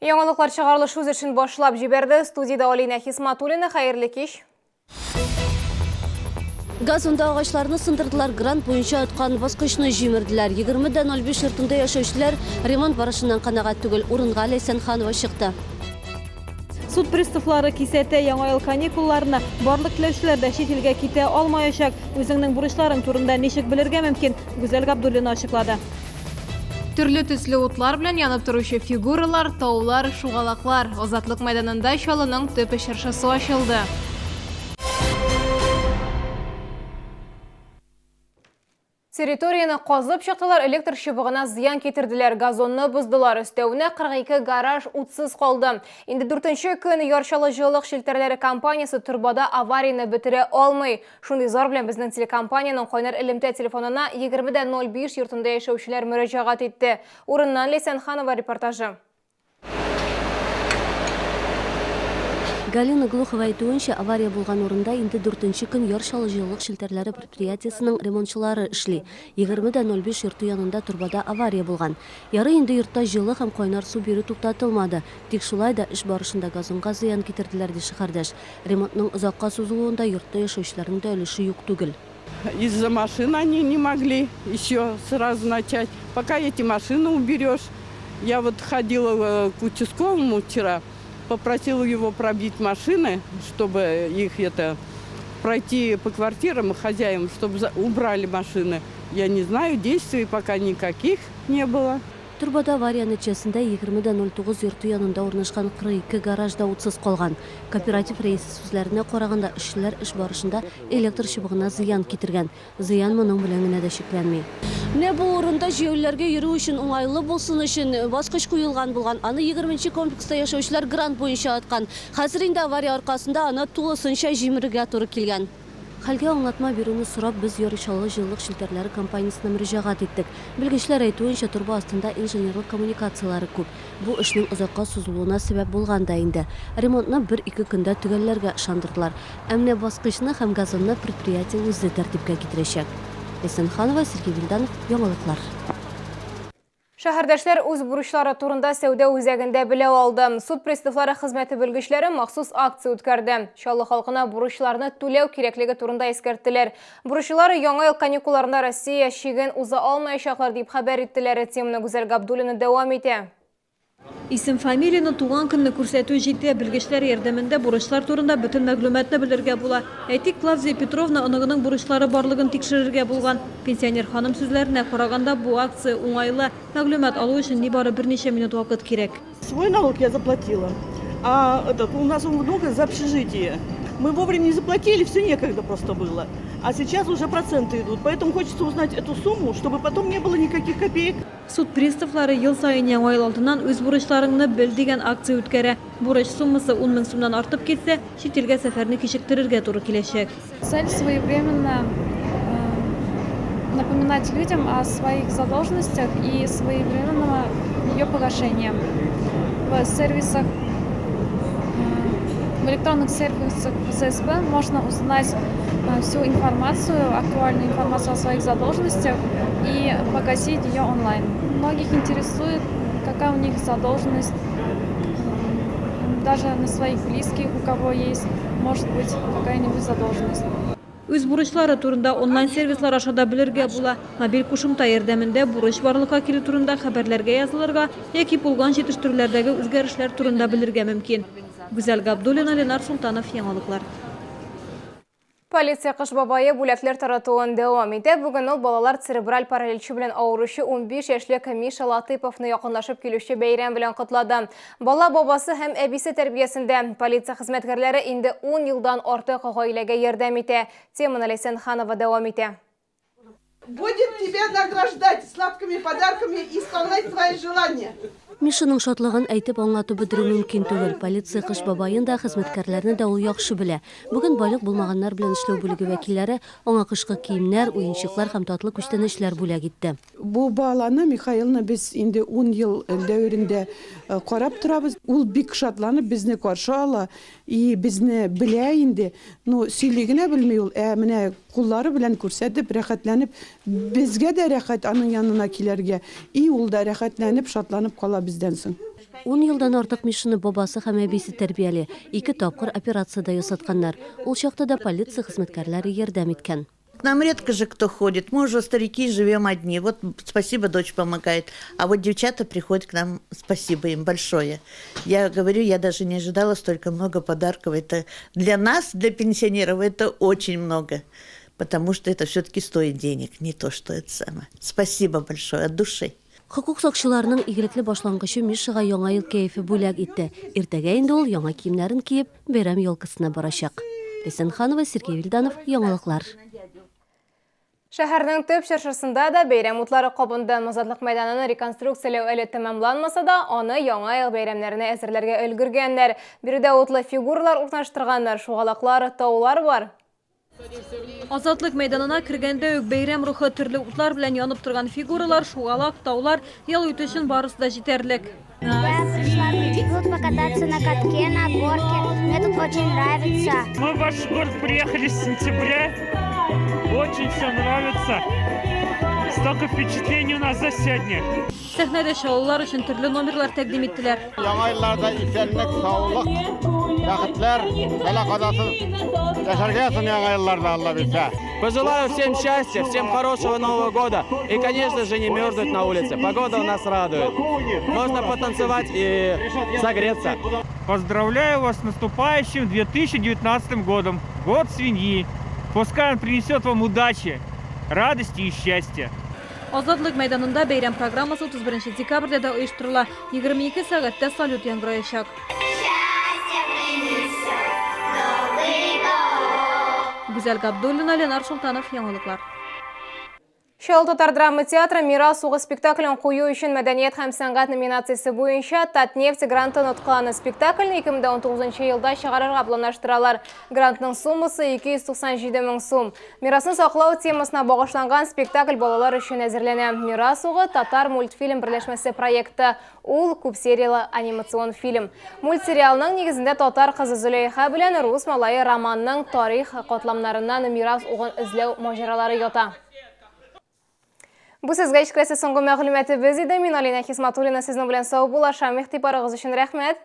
Яңалыклар чыгарылыш үз эшен башлап җибәрде. Студияда Алина Хисматуллина, хәерле кич. Газонда агачларны сындырдылар, грант буенча аткан баскычны җимерделәр. 20-05 йортында яшәүчеләр ремонт барышыннан канагать түгел. Урынга Ләйсәнханова чыкты. Суд приставлары кисәтә яңа ел каникулларына барлык теләүчеләр дә чит илгә китә алмаячак. Үзеңнең бурычларың турында ничек белергә мөмкин? Гүзәл Габдуллина ачыклады. Төрле төсле утлар белән янып торучы фигуралар, таулар, шугалаклар. Азатлык мәйданында чалының төп чыршысы ачылды. Территорияны казып чыктылар, электр чыбыгына зыян китерделәр, газонны буздылар, өстәвенә 42 гараж утсыз калды. Инде 4нче көн Ярчалы җылылык шелтәрләре компаниясе Турбада аварияны бетерә алмый. Шундый зар белән безнең телекомпанияның кайнар элемтә телефонына 20-05 йортында яшәүчеләр мөрәҗәгать итте. Урыннан Ләйсәнханова репортажы. Галина Глухова әйтүенчә, авария булган урында инде 4нче көн Ярчалы җылылык шелтәрләре предприятиесенең ремонтчылары эшли. 20-05 йорты янында Турбада авария булган. Яры инде йортта җылы һәм кайнар су бирү туктатылмады. Тик шулай да эш барышында газонга зыян китерделәр ди шәһәрдәш. Ремонтның озакка сузылуында йортта яшәүчеләрнең дә өлеше юк түгел. Из-за машин они не могли еще сразу начать. Пока эти машины уберешь. Я вот ходила к участковому вчера. Попросила его пробить машины, чтобы их пройти по квартирам и хозяевам, чтобы убрали машины. Я не знаю, действий пока никаких не было. Турбада авария нәтиҗәсендә 20-09 йорты янында урнашкан 42 гаражда утсыз калган. Кооператив рәисе сүзләренә караганда, эшчеләр эш барышында электр чыбыгына зыян китергән. Зыян моның белән генә дә шикләнми. Менә бу урында җәяүләргә йөрү өчен уңайлы булсын өчен баскыч куелган булган. Аны 20нче комплекста яшәүчеләр грант буенча аткан. Хәзер инде авария аркасында аны тулысынча җимерергә туры килгән. Хәлгә аңлатма бирүне сорап без Ярчалы җылылык шелтәрләре компаниясына мөрәҗәгать иттек. Белгечләр әйтүенчә, турба астында инженерлык коммуникациялары күп. Бу эшнең озакка сузылуына сәбәп булган да инде. Ремонтны 1-2 көндә төгәлләргә ышандырдылар. Әмма баскычны һәм газонны предприятие үзе тәртипкә китерәчәк. Ләйсәнханова, Сергей Вильданов, Яңалыклар. Шәһәрдәшләр үз бурычлары турында сәүдә үзәгендә белә алды. Суд приставлары хезмәте белгечләре махсус акция үткәрде. Чаллы халкына бурычларны түләү кирәклеге турында искәрттеләр. Бурычлар яңа ел каникулларында Россия чиген уза алмаячаклар дип хәбәр иттеләр. Теманы Гүзәл Габдуллина дәвам итә. Исем фамилияны туган көнне күрсәтү җитә, белгечләр ярдәмендә бурычлар турында бөтен мәгълүматны белергә була. Әйтик, Клавдия Петровна оныгының бурычлары барлыгын тикшерергә булган. Пенсионер ханым сүзләренә караганда, бу акция уңайлы. Мәгълүмат алу өчен нибары берничә минут вакыт кирәк. Свой налог я заплатила, а у нас много за общежитие. Мы вовремя не заплатили, все некогда просто было. А сейчас уже проценты идут, поэтому хочется узнать эту сумму, чтобы потом не было никаких копеек. Суд приставлары ел сайын яңа ел алдыннан үз бурычларыңны бел дигән акция үткәрә. Бурыч суммасы 10 000 сумнан артып кетсә, чит илгә сәфәрне кичектерергә туры киләчәк. Цель своевременно напоминать людям о своих задолженностях и своевременного ее погашения. В электронных сервисах ФСБ можно узнать всю информацию, актуальную информацию о своих задолженностях и погасить ее онлайн. Многих интересует, какая у них задолженность, даже на своих близких, у кого есть, может быть, какая-нибудь задолженность. Үз бурычлары турында онлайн сервислар ашада белергә була. Мобиль кушымта ярдәмендә бурыч барлыкка килү турында хәбәрләргә язылырга яки булган җитештерүләрдәге үзгәрешләр турында белергә мөмкин. Гүзәл Габдуллина, Ленар Султанов, Яңалыклар. Полиция кыш бабайы бүләкләр таратуын дәвам итә. Бүген ул балалар церебраль параличы белән авыручы 15 яшьлек Миша Латыповны якынлашып килүче бәйрәм белән котлады. Бала бабасы һәм әбисе тәрбиясендә. Полиция хезмәткәрләре инде 10 елдан артык гаиләгә ярдәм итә. Теманы Ләйсәнханова дәвам итә. Будем тебя награждать сладкими подарками и исполнять твои желания. Мишаның шатлыгын әйтеп аңлатып бетерү мөмкин түгел. Полиция кыш бабайын да хезмәткәрләрне дә ул яхшы белә. Бүген байлык булмаганнар белән эшләү бүлеге вәкилләре аңа кышкы киемнәр, уенчыклар һәм татлы күчтәнәчләр бүләк итте. Бу баланы Михаилны без инде 10 ел дәверендә карап торабыз. Ул бик шатланып безне каршы ала и безне белә инде. Сөйлегенә белми ул, менә куллары белән күрсәтеп, рәхәтләнеп, безгә дә рәхәт аның янына килергә. И ул да рәхәтләнеп, шатланып кала бездән соң. 10 елдан артык Мишаны бабасы һәм әбисе тәрбияле, 2 тапкыр операцияда ясатканнар. Ул чакта да полиция хезмәткәрләре ярдәм иткән. К нам редко же кто ходит. Мы уже старики, живем одни. Вот спасибо, дочь помогает. А вот девчата приходят к нам, спасибо им большое. Я говорю, я даже не ожидала столько много подарков. Это для нас, для пенсионеров, это очень много. Потому что это все-таки стоит денег, не то, что это самое. Спасибо большое от души. Хукук сакчыларының игелекле башлангычы Мишага яңа ел кәефе бүләк итте. Иртәгә инде ул яңа киемнәрен киеп, бәйрәм ялкысына барачак. Лесенханова, Сергей Вильданов, яңалыклар. Шәһәрнең төп чыршысында да бәйрәм утлары кабынды. Азатлык мәйданын реконструкциялау әле тәмамланмаса да, аны яңа ел бәйрәмнәренә әзерләргә өлгергәннәр. Биредә утлы фигуралар урнаштырганнар, шугалаклар, таулар бар. Азатлык мәйданына кергәндә үк бәйрәм рухы төрле утлар белән янып торган фигуралар, шугалак, таулар ел үтү өчен барысы да җитәрлек. Я пришла тут покататься на катке, на горке. Мне тут очень нравится. Мы в ваш город приехали с сентября. Очень все нравится. Столько впечатлений у нас за сегодня. Сәхнәдә шоулар өчен төрле номерлар тәкъдим иттеләр. Яңа елларда исәнлек, саулык, бәхетләр, бәла-казасыз яшәргә ясын яңа елларда, Алла bilse. Пожелаю всем счастья, всем хорошего Нового года. И, конечно же, не мерзнуть на улице. Погода у нас радует. Можно потанцевать и согреться. Поздравляю вас с наступающим 2019 годом. Год свиньи. Пускай он принесет вам удачи, радости и счастья. Азатлык мәйданында бәйрәм программасы 31 декабрьдә дә оештырыла. 22 сәгатьтә салют яңгыраячак. Гүзәл Габдуллина, Ленар Султанов, яңалыклар. Шел Татар драма театры «Мирас» уғы спектаклін қою үшін мәдәниет һәм сәнгать номинациясы бойынша «Татнефть» грантын отқыланы спектакльні 2019 елда шығарырға планлаштыралар. Грантның суммасы 297 000 сум. Мирасын сақлау темасына бағышланған спектакль балалар үшін әзірлене. «Мирас» уғы татар мультфильм бірләшмәсе проекты. Ул күп сериялы анимацион фильм. Мультсериалның негізінде татар қызы Зөлейха белән рус малайы романның тарих катламнарыннан «Мирас» уғын эзләү мажаралары ята. Бу сезгә ишкерәсе соңгы мәгълүматыбыз иде. Мин Алина Хисматуллина сезнең белән сау булашам. Игътибарыгыз өчен рәхмәт.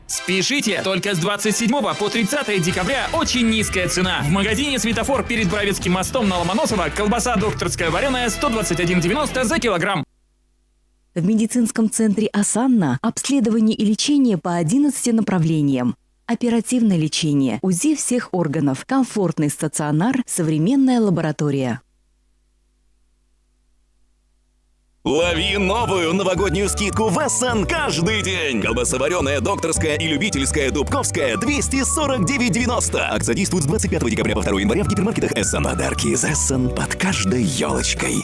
Спешите! Только с 27 по 30 декабря очень низкая цена. В магазине «Светофор» перед Бровицким мостом на Ломоносова колбаса докторская вареная 121,90 за килограмм. В медицинском центре «Осанна» обследование и лечение по 11 направлениям. Оперативное лечение, УЗИ всех органов, комфортный стационар, современная лаборатория. Лови новую новогоднюю скидку в Эссан каждый день. Колбаса вареная, докторская и любительская дубковская 249,90. Акция действует с 25 декабря по 2 января в гипермаркетах Эссан. Подарки из Эссан под каждой елочкой.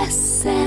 Эссан.